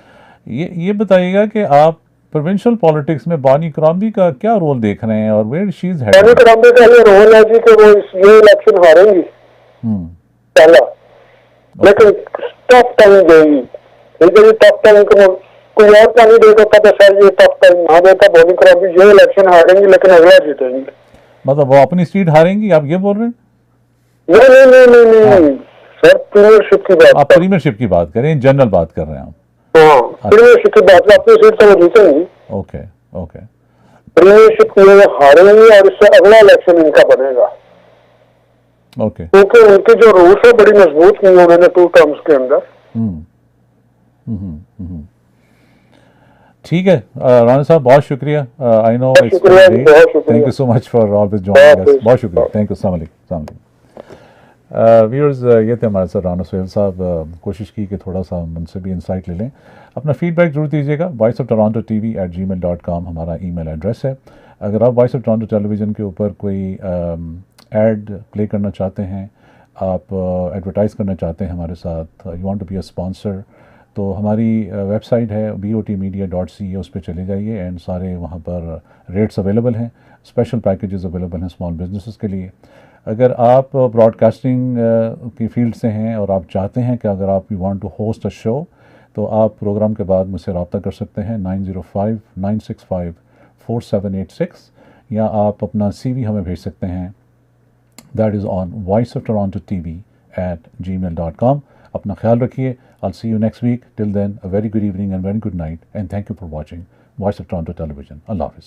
ये बताइएगा कि आप प्रोविंशियल पॉलिटिक्स में बानी कराम्बी का क्या रोल देख रहे हैं और वेयर शी इज हेडिंग? बानी कराम्बी का ये रोल है जी कि वो ये इलेक्शन हारेंगी पहला, लेकिन टफ टाइम देगी। टफ टाइम को कोई और कैंडिडेट होता तो सर ये टफ टाइम ना देता, बानी कराम्बी ये इलेक्शन हारेंगी लेकिन अगला जीतेंगी। मतलब वो अपनी सीट हारेंगी, आप ये बोल रहे हैं? नहीं सर, प्रीमियरशिप की बात, आप प्रीमियरशिप की बात करें, जनरल बात कर रहे हैं आप? हाँ, प्रीमियरशिप की बात, अपनी सीट तो वो जीतेंगी। ओके, प्रीमियरशिप में हारेंगी और इससे अगला इलेक्शन इनका बनेगा। ओके, क्योंकि उनकी जो रूल्स है बड़ी मजबूत की उन्होंने 2 टर्म्स के अंदर। ठीक है राना साहब, बहुत शुक्रिया। I know, thank you so much for always joining us. बहुत शुक्रिया, थैंक यू। अस्सलाम वालेकुम। व्यूअर्स ये थे हमारे साथ राना सोहेल साहब। कोशिश की कि थोड़ा सा हम उनसे भी इंसाइट ले लें। अपना फीडबैक जरूर दीजिएगा। voiceoftoronto@gmail.com हमारा ईमेल एड्रेस है। अगर आप वॉइस ऑफ टोरंटो टेलीविज़न के ऊपर कोई एड प्ले करना चाहते हैं, आप एडवर्टाइज़ करना चाहते हैं हमारे साथ, you want to be a sponsor, तो हमारी वेबसाइट है botmedia.ca, उस पर चले जाइए एंड सारे वहाँ पर रेट्स अवेलेबल हैं, स्पेशल पैकेजेस अवेलेबल हैं स्मॉल बिजनेसेस के लिए। अगर आप ब्रॉडकास्टिंग की फील्ड से हैं और आप चाहते हैं कि अगर आप you want to host a show, तो आप प्रोग्राम के बाद मुझसे रब्ता कर सकते हैं 9059654786, या आप अपना CV हमें भेज सकते हैं। That is on voiceoftorontotv@gmail.com। अपना ख्याल रखिए। I'll see you next week. Till then, a very good evening and very good night, and thank you for watching Voice of Toronto Television. Allah Hafiz.